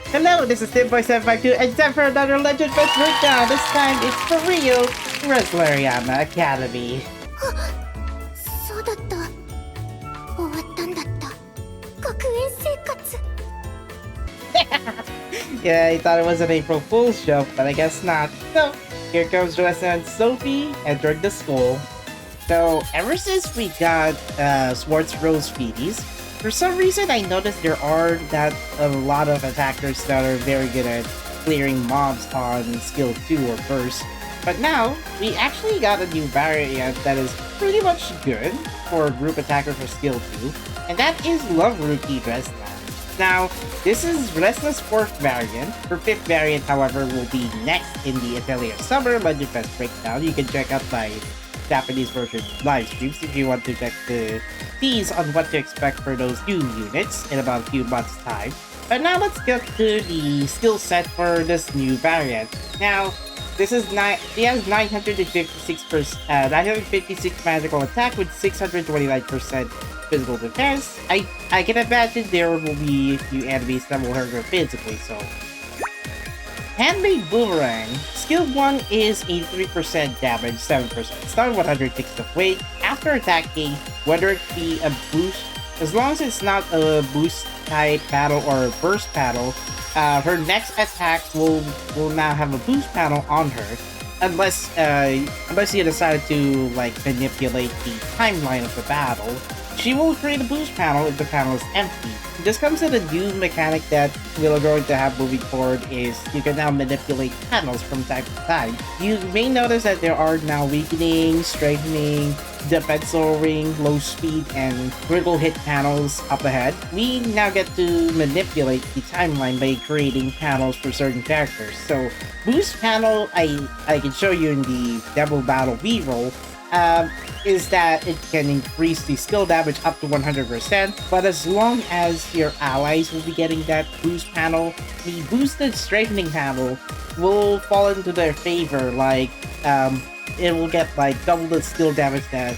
Hello, this is Timboy752 and time for another Legend Fes Breakdown. This time it's for real, Resleriana Academy. そうだった。終わったんだった。学園生活。Yeah, I thought it was an April Fool's joke, but I guess not. So, here comes Resna and Sophie entering the school. So, ever since we got Swartz Rose Feeties, for some reason I noticed there aren't that a lot of attackers that are very good at clearing mobs on skill 2 or burst. But now, we actually got a new variant that is pretty much good for a group attacker for skill 2, and that is Love Rookie Resna. Now, this is Resna's 4th variant. Her 5th variant, however, will be next in the Atelier Summer Legend Fes Breakdown. You can check out my Japanese version live streams if you want to check the tease on what to expect for those new units in about a few months' time. But now let's get to the skill set for this new variant. Now, this is she has 956 magical attack with 629% physical defense. I can imagine there will be a few enemies that will hurt her physically, so. Handmade Boomerang. Skill 1 is 83% damage, 7% stun, 100 ticks of weight. After attacking, whether it be a boost, as long as it's not a boost type battle or a burst battle, her next attack will now have a boost panel on her, unless you decided to like manipulate the timeline of the battle. She will create a boost panel if the panel is empty. This comes with a new mechanic that we're going to have moving forward is you can now manipulate panels from time to time. You may notice that there are now weakening, strengthening, defense lowering, low speed, and critical hit panels up ahead. We now get to manipulate the timeline by creating panels for certain characters. So boost panel, I can show you in the demo battle reroll, is that it can increase the skill damage up to 100%, but as long as your allies will be getting that boost panel, the boosted strengthening panel will fall into their favor, like, it will get like double the skill damage that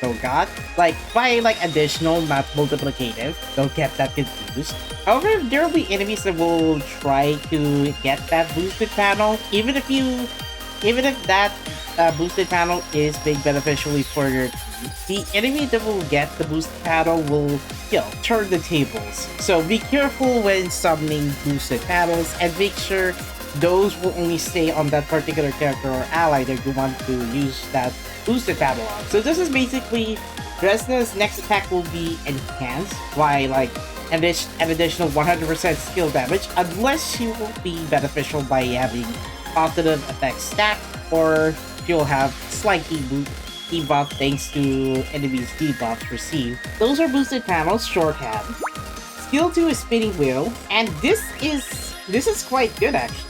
don't got, like by like additional, not multiplicative. Don't get that confused. However, there will be enemies that will try to get that boosted panel, even if that boosted panel is being beneficially for your team. The enemy that will get the boosted panel will, turn the tables. So be careful when summoning boosted panels and make sure those will only stay on that particular character or ally that you want to use that boosted panel on. So this is basically Resna's next attack will be enhanced by like an additional 100% skill damage, unless she will be beneficial by having positive effects stacked, or she'll have slightly debuff thanks to enemies' debuffs received. Those are boosted panels, shorthand. Skill 2 is Spinning Wheel, and this is quite good actually.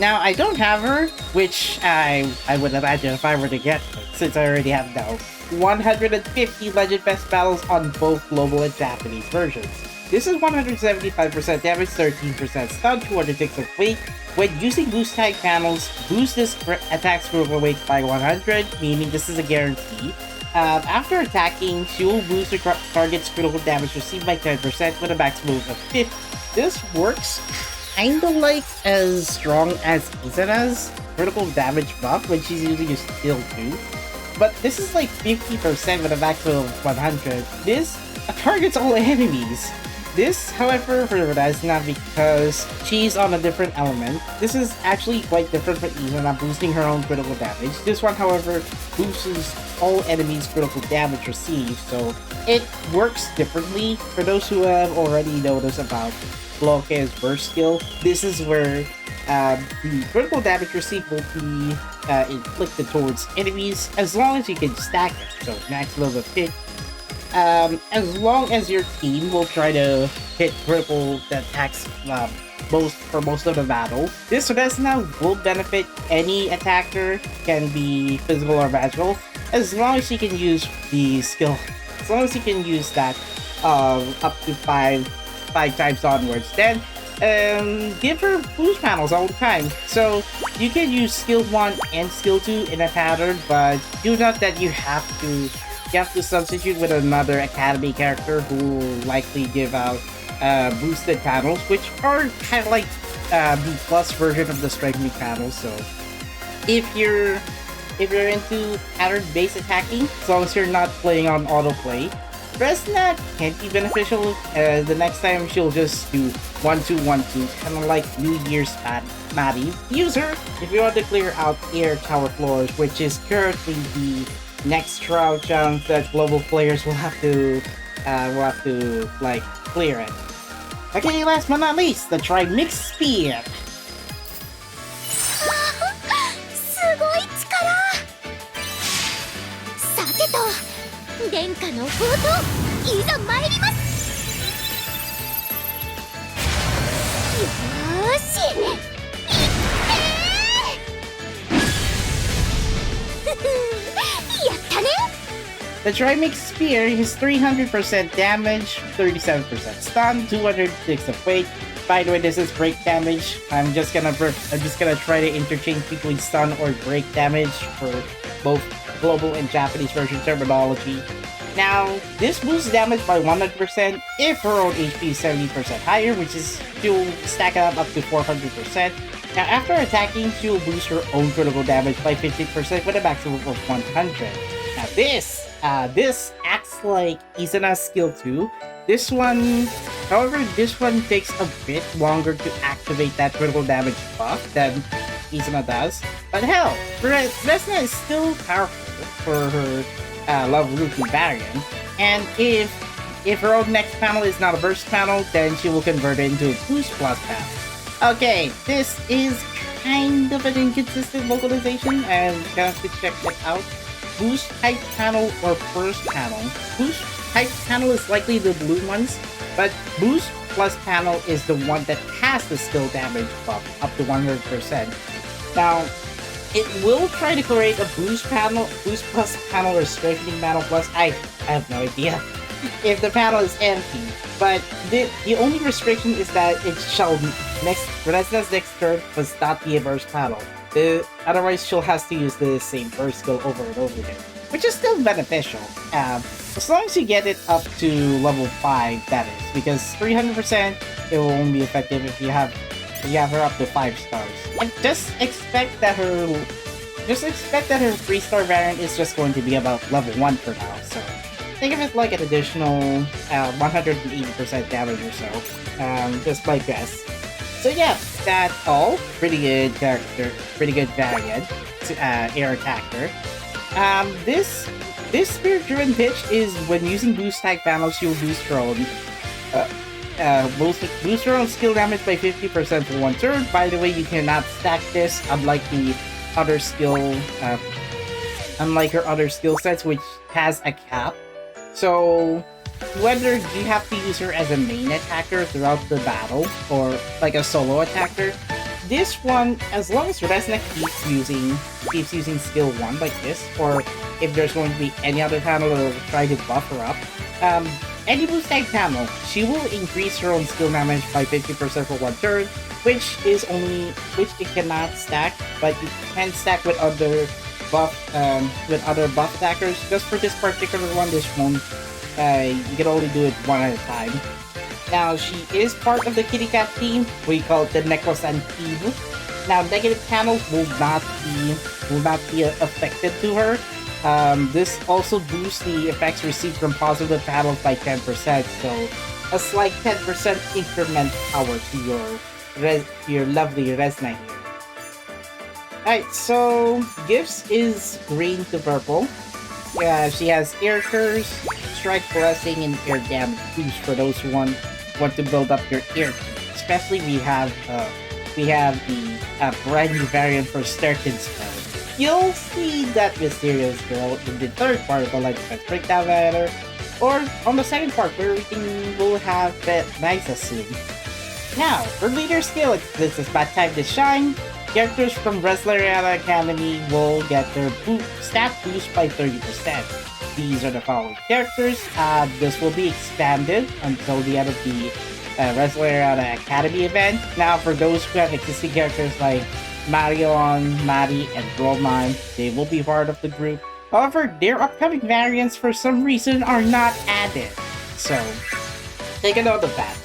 Now, I don't have her, which I would imagine if I were to get her, since I already have now 150 Legend Fes battles on both global and Japanese versions. This is 175% damage, 13% stun, 206 of weight. When using boost type panels, boost this attack's critical weight by 100, meaning this is a guarantee. After attacking, she will boost the target's critical damage received by 10% with a max move of 50. This works kinda like as strong as Izana's critical damage buff when she's using a skill 2. But this is like 50% with a max of 100. This targets all enemies. This, however, for Resna, because she's on a different element, this is actually quite different from Izana, boosting her own critical damage. This one, however, boosts all enemies' critical damage received, so it works differently. For those who have already noticed about Bloke's burst skill, this is where the critical damage received will be inflicted towards enemies as long as you can stack it, so max level of hit. As long as your team will try to hit critical attacks for most of the battle. This Resna will benefit any attacker, can be physical or magical, as long as you can use the skill. As long as you can use that up to five times onwards, then give her boost panels all the time. So you can use skill 1 and skill 2 in a pattern, but do note that you have to substitute with another academy character who will likely give out boosted panels, which are kind of like the plus version of the strengthening panels. So if you're into pattern-based attacking, as long as you're not playing on autoplay, Resna can be beneficial. The next time she'll just do 1-2-1-2, kind of like New Year's Maddie. Use her if you want to clear out air tower floors, which is currently the next trial challenge that global players will have to like clear it. Okay, last but not least, the Trimix Spear. すごい力。さてと殿下の宝刀いざ参ります。よーしいってやったね。 The Trimix Spear is 300% damage, 37% stun, 206 of weight. By the way, this is break damage. I'm just gonna try to interchange between stun or break damage for both global and Japanese version terminology. Now, this boosts damage by 100% if her own HP is 70% higher, which is she'll stack it up to 400%. Now, after attacking, she'll boost her own critical damage by 50% with a maximum of 100. Now, this acts like Izana's skill 2. However, this one takes a bit longer to activate that critical damage buff than Izana does. But hell, Resna is still powerful for her Love Rupee variant. And if her own next panel is not a burst panel, then she will convert it into a boost plus panel. Okay, this is kind of an inconsistent localization, and you have to check it out. Boost type panel or burst panel. Boost type panel is likely the blue ones, but boost plus panel is the one that has the skill damage buff up to 100%. Now, it will try to create a boost plus panel or strengthening panel plus. I have no idea if the panel is empty, but the only restriction is that it shall Resna's next turn must not be a burst panel. Otherwise, she'll have to use the same burst skill over and over again, which is still beneficial. As long as you get it up to level 5, that is, because 300% it will only be effective if you have her up to 5 stars. And just expect that her 3-star variant is just going to be about level 1 for now. So think of it like an additional 180% damage or so, just like this. So yeah, that's all. Pretty good character, pretty good variant, air attacker. This spirit-driven pitch is when using boost type panels, you'll boost her own boost her own skill damage by 50% for 1 turn. By the way, you cannot stack this, unlike her other skill sets, which has a cap. So whether you have to use her as a main attacker throughout the battle or like a solo attacker, this one, as long as Resna keeps using skill 1 like this, or if there's going to be any other panel that will try to buff her up, any boost type panel, she will increase her own skill damage by 50% for 1 turn, which it cannot stack, but it can stack with other buff attackers. Just for this particular one, this won't. You can only do it 1 at a time. Now, she is part of the Kitty Cat team. We call it the Necrosan team. Now, negative panels will not be affected to her. This also boosts the effects received from positive panels by 10%, so a slight 10% increment power to your lovely Resna here. Alright, so gifts is green to purple. She has air curse, strike blessing, and air damage boost for those who want to build up your air. Especially we have the brand new variant for Sterkin spell. You'll see that mysterious girl in the third part of the Legend Fes Breakdown banner, or on the second part where we'll have that Nysa soon. Now, for leader skill, this is bad time to shine. Characters from Resleriana Academy will get their stat boost by 30%. These are the following characters. This will be expanded until the end of the Resleriana Academy event. Now, for those who have existing characters like Marion, Maddie, and Roman, they will be part of the group. However, their upcoming variants for some reason are not added. So, take a note of that.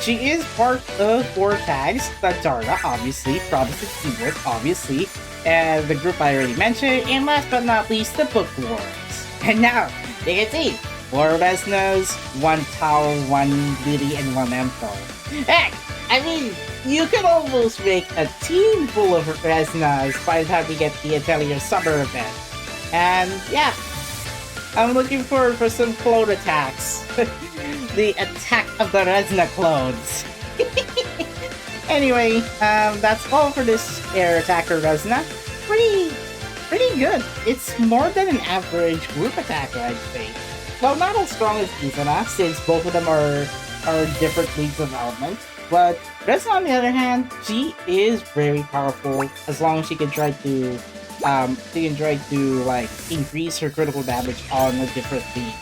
She is part of 4 tags, Tantara, obviously, Promise and Teamwork, obviously, and the group I already mentioned, and last but not least, the Bookworms. And now, they can see 4 Resnas, 1 Tau, 1 Liddy, and 1 Empo. Heck, I mean, you could almost make a team full of Resnas by the time we get the Atelier summer event. And yeah, I'm looking forward for some clone attacks. The attack of the Resna clones. Anyway, that's all for this air attacker Resna. Pretty good. It's more than an average group attacker, I'd say. Well, not as strong as Izana, since both of them are different leagues of element. But Resna, on the other hand, she is very powerful as long as she can try to like increase her critical damage on a different league.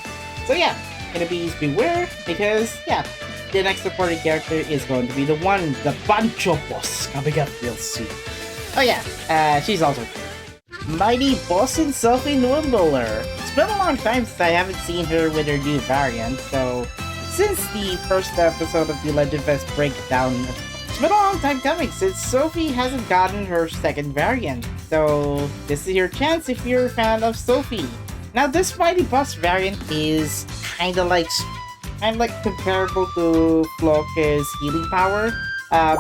So yeah, enemies beware, because yeah, the next supporting character is going to be the Bancho boss coming up real soon. Oh yeah, she's also cool. Mighty Boss and Sophie Nwimbuller. It's been a long time since I haven't seen her with her new variant, so since the first episode of the Legend Fes Breakdown, it's been a long time coming since Sophie hasn't gotten her second variant. So this is your chance if you're a fan of Sophie. Now this Mighty Boss variant is kinda like comparable to Floke's healing power.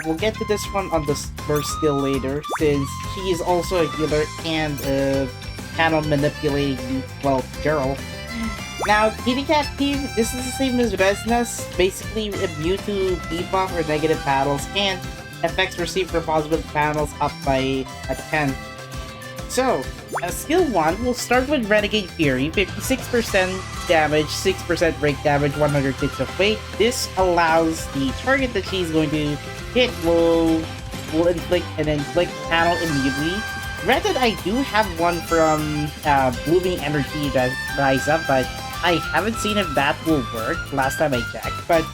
We'll get to this one on the first skill later, since she is also a healer and a panel manipulating, well, girl. Now, Kitty Cat Team, this is the same as Resna's, basically immune to debuff or negative panels, and effects received from possible panels up by a 10. So, skill 1, we'll start with Renegade Fury, 56% damage, 6% break damage, 100 ticks of weight. This allows the target that she's going to hit will inflict an inflict panel immediately. Granted, I do have one from Blooming Energy that Rise Up, but I haven't seen if that will work last time I checked. But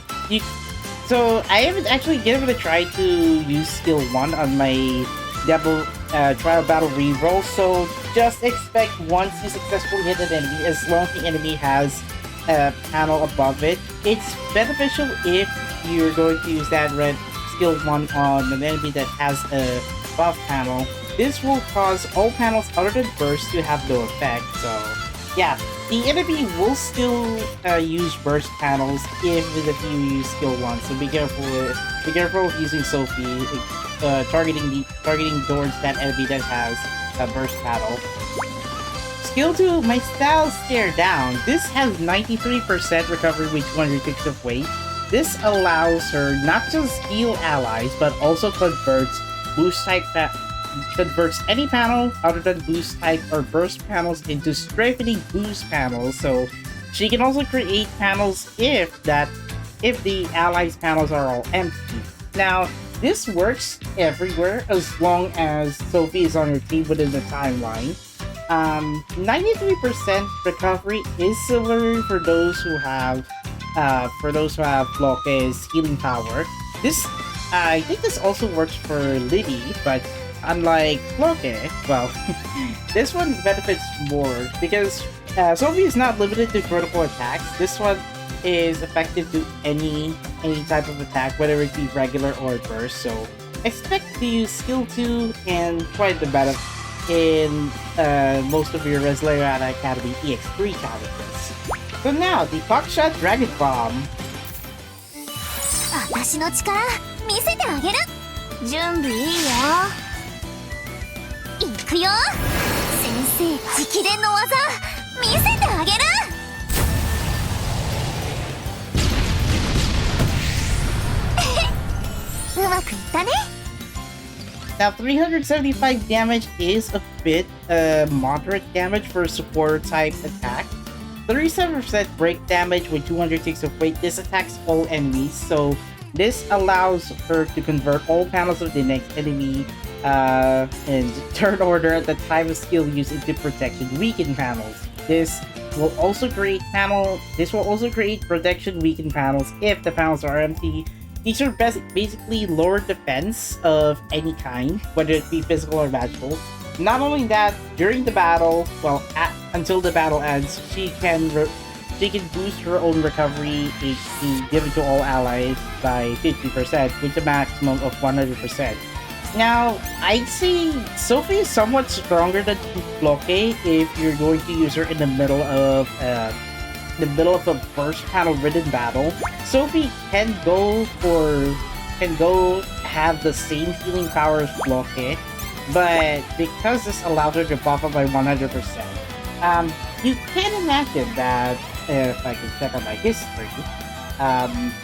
so I haven't actually given it a try to use skill 1 on my trial battle reroll. So just expect once you successfully hit an enemy, as long as the enemy has a panel above it, it's beneficial if you're going to use that red skill 1 on an enemy that has a buff panel. This will cause all panels other than burst to have no effect. So yeah, the enemy will still use burst panels even if you use skill 1. So be careful of using Sophie, targeting towards that enemy that has a burst panel. Skill 2, my style Stare Down. This has 93% recovery with 200 ticks of weight. This allows her not just heal allies, but also converts any panel other than boost type or burst panels into strengthening boost panels. So she can also create panels if the allies panels are all empty. Now this works everywhere as long as Sophie is on your team within the timeline. 93% recovery is similar for those who have Floke's healing power. I think this also works for Liddy, but unlike Floke, well, this one benefits more because Sophie is not limited to critical attacks. This one is effective to any type of attack, whether it be regular or burst. So expect to use skill 2 and try to battle in most of your Resleriana Academy EX3 challenges. So now, the Buckshot Dragon Bomb. 私の力見せてあげる。準備いいよ。いくよ。先生直伝の技見せてあげる。うまくいったね。Now, 375 damage is a bit moderate damage for a support type attack. 37% break damage with 200 ticks of weight. This attacks all enemies, so this allows her to convert all panels of the next enemy in turn order at the time of skill use into protection weakened panels. This will also create protection weakened panels if the panels are empty. These are basically lower defense of any kind, whether it be physical or magical. Not only that, during the battle, well, until the battle ends, she can she can boost her own recovery HP given to all allies by 50% with a maximum of 100%. Now, I'd say Sophie is somewhat stronger than Bloke if you're going to use her in the middle of a burst panel ridden battle. Sophie can go have the same healing power as Bloke, but because this allows her to buff up by 100%, you can imagine that if I can check out my history,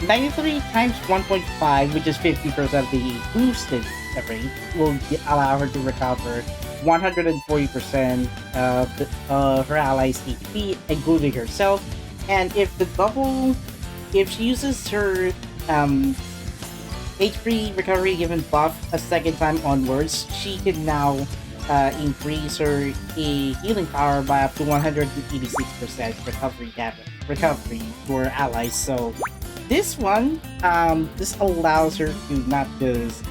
93 times 1.5, which is 50% of the boosted rate, will allow her to recover 140% of her allies' HP, including herself. And if she uses her HP recovery given buff a second time onwards, she can now increase her healing power by up to 186% recovery for allies. So this one, this allows her to not just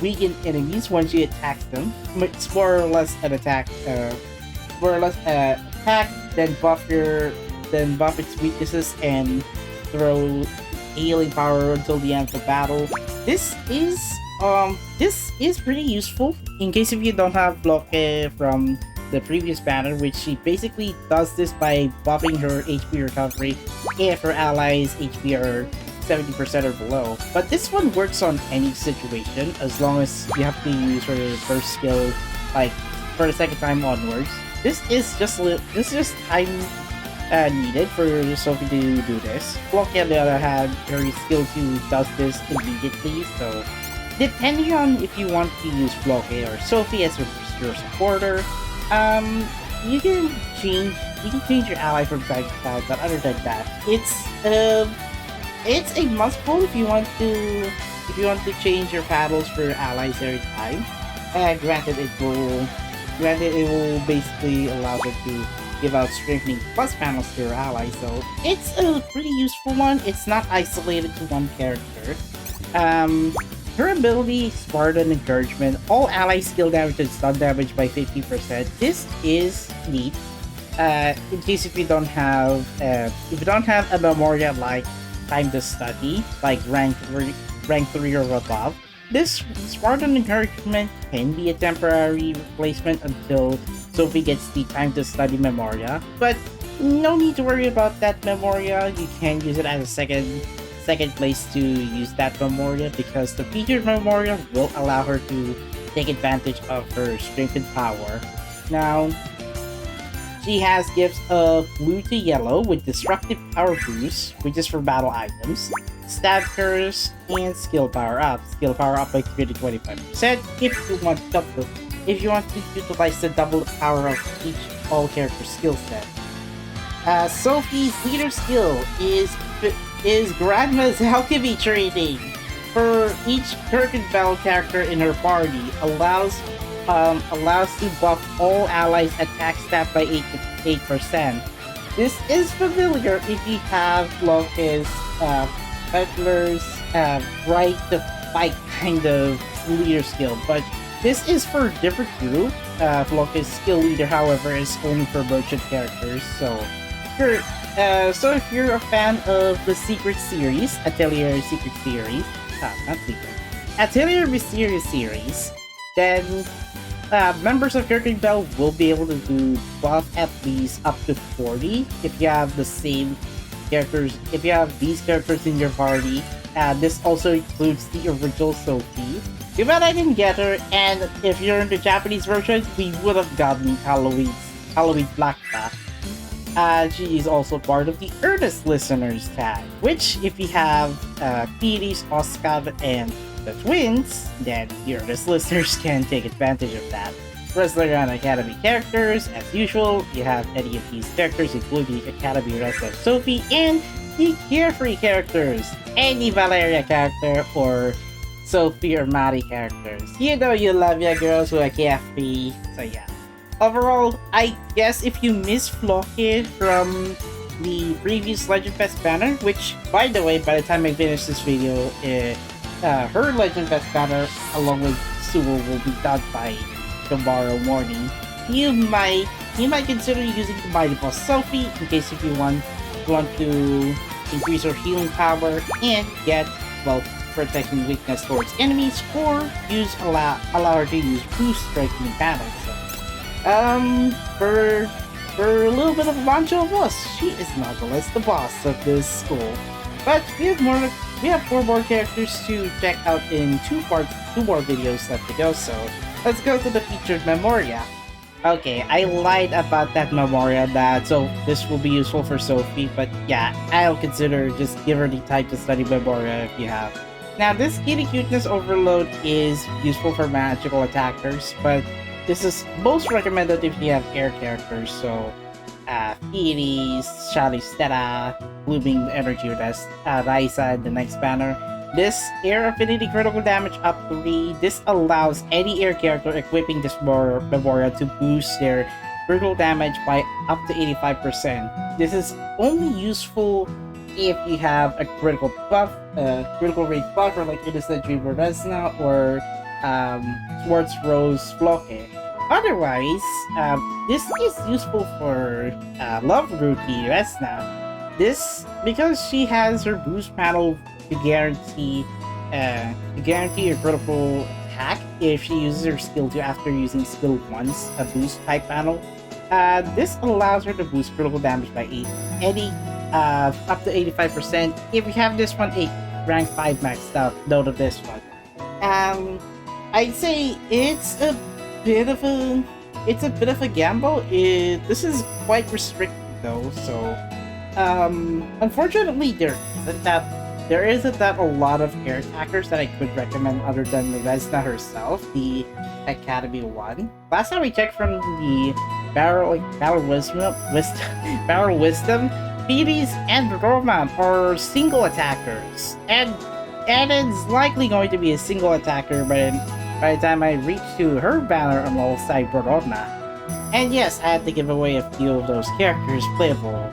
weaken enemies when she attacks them. It's more or less an attack, then buff its weaknesses and throw healing power until the end of the battle. This is pretty useful in case if you don't have Bloke from the previous banner, which she basically does this by buffing her HP recovery if her allies' HP are 70% or below. But this one works on any situation as long as you have to use her first skill like for the second time onwards. This is just time needed for Sophie to do this. Block on the other hand, her skill 2 does this immediately, so depending on if you want to use Block or Sophie as your supporter, you can change your ally from time to time, but other than that, it's a must pull if you want to change your paddles for allies every time. And granted it will basically allow her to give out strengthening plus panels to your allies, so it's a pretty useful one. It's not isolated to one character. Her ability, Spartan Encouragement, all ally skill damage and stun damage by 50%. This is neat. In case if you don't have a Memoria like time to study, like rank 3 or above, this Spartan Encouragement can be a temporary replacement until Sophie gets the time to study Memoria, but no need to worry about that Memoria. You can use it as a second place to use that Memoria because the featured Memoria will allow her to take advantage of her strength and power. Now, she has gifts of blue to yellow with destructive power boost, which is for battle items, stab curse, and skill power up. Skill power up by 3 to 25% if you want to utilize the double power of all character skill set. Sophie's leader skill is Grandma's Alchemy training. For each Kirkenfell character in her party, allows to buff all allies' attack stat by 8%. This is familiar if you have Loki's Peddler's right to fight kind of leader skill, but this is for a different group. Loki's skill leader, however, is only for merchant characters, so if you're a fan of the Secret series, Atelier Secret series, not Secret, Atelier Mysterious series, then members of Kirkenfell will be able to do buff at least up to 40 if you have the same characters, if you have these characters in your party. This also includes the original Sophie. Too bad I didn't get her, and if you're in the Japanese version, we would have gotten Halloween Blackshark. She is also part of the Earnest Listeners tag, which if you have Kiris, Oscar, and the twins, then the Earnest Listeners can take advantage of that. Resleriana Academy characters, as usual, you have any of these characters, including Academy Resna Sophie, and the Carefree characters, any Valeria character, or Sophie or Mari characters. You know you love your girls who are carefree, so yeah. Overall, I guess if you miss Floki from the previous Legend Fes Banner, which, by the way, by the time I finish this video, her Legend Fes Banner, along with Suelle, will be done by tomorrow morning. You might consider using the Mighty Boss Sophie in case if you want you want to increase her healing power and get, well, protecting weakness towards enemies, or allow her to use boost striking damage. So, for a little bit of a banjo boss, she is nonetheless the boss of this school. But we have 4 more characters to check out in 2 more videos left to go. So let's go to the featured Memoria. Okay, I lied about that Memoria, so this will be useful for Sophie, but yeah, I'll consider just give her the time to study Memoria if you have. Now, this Kitty Cuteness Overload is useful for magical attackers, but this is most recommended if you have air characters, so Phoenix, Shalistera, Blooming Energy Rest, Ryzen, the next banner. This air affinity critical damage up 3. This allows any air character equipping this Memoria to boost their critical damage by up to 85%. This is only useful if you have a critical buff, critical rate buffer like Innocent Dreamer Resna or Swartz Rose Floke. Otherwise, this is useful for Love Rookie Resna. This, because she has her boost panel to guarantee a critical attack if she uses her skill 2 after using skill 1's a boost type panel. This allows her to boost critical damage by up to 85%. If you have this one, rank 5 maxed out, note of this one. I'd say it's a bit of a gamble. This is quite restricted though, so unfortunately there isn't that a lot of air attackers that I could recommend other than Resna herself, the Academy one. Last time we checked from the Barrel Wisdom, Phoenix and Roman are single attackers, and it's likely going to be a single attacker by the time I reach to her banner alongside Verona. And yes, I had to give away a few of those characters playable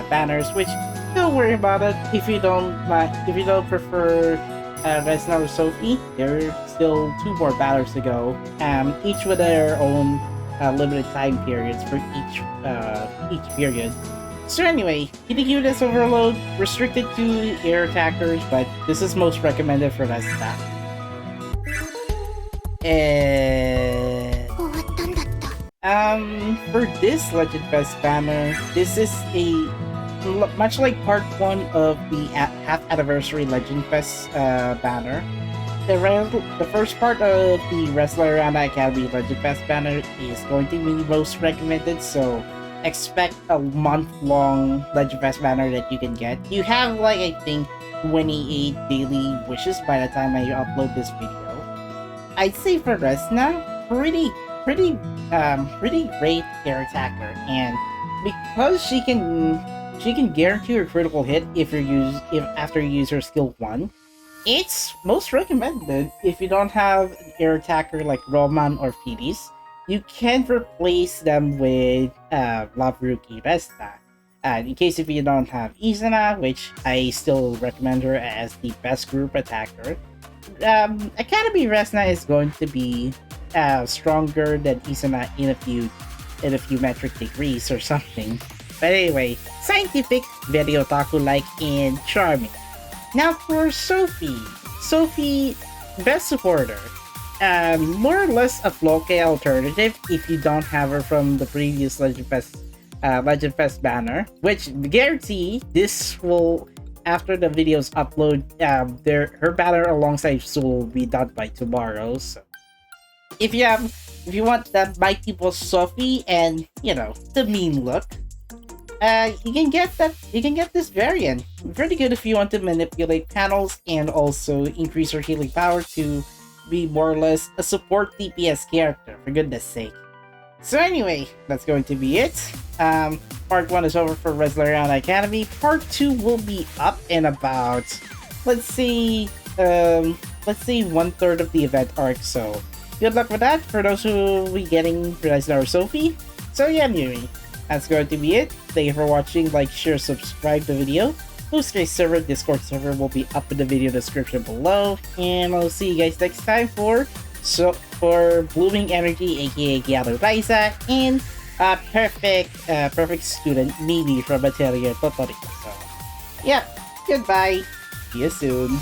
banners, which don't worry about it if you don't prefer Resna or Sophie. There are still 2 more banners to go, each with their own limited time periods for each period. So anyway, Kitty Cuteness Overload restricted to air attackers, but this is most recommended for Resna. For this Legend Fes Banner, this is much like part 1 of the half anniversary Legend Fes banner. The first part of the Resleriana Academy Legend Fes Banner is going to be most recommended, so expect a month-long Legend Fes Banner that you can get. You have like, I think, 28 daily wishes by the time I upload this video. I'd say for Resna, pretty great air attacker, and because she can guarantee her critical hit after you use her skill 1, it's most recommended if you don't have an air attacker like Roman or Phoenix. You can replace them with Love Rookie Resna. In case if you don't have Izana, which I still recommend her as the best group attacker, Academy Resna is going to be stronger than Izana in a few metric degrees or something. But anyway, scientific, very otaku-like, and charming. Now for Sophie. Sophie, best supporter. More or less a Floke alternative if you don't have her from the previous Legend Fes banner, which guarantee this will, after the videos upload, her banner alongside Suelle will be done by tomorrow. So if you want that mighty boss Sophie and the mean look, you can get this variant. Pretty good if you want to manipulate panels and also increase her healing power to be more or less a support DPS character, for goodness sake. So anyway, that's going to be it. Part 1 is over for Resleriana Academy. Part 2 will be up in about, let's say 1/3 of the event arc, so good luck with that for those who will be getting Resna or Sophie. So yeah, Miri, that's going to be it. Thank you for watching. Like, share, subscribe the video. Bluesky server, Discord server will be up in the video description below. And I'll see you guys next time for Blooming Energy, aka Gyalo Raisa, and Perfect student, Mimi from Atelier, totally. So, yeah, goodbye. See you soon.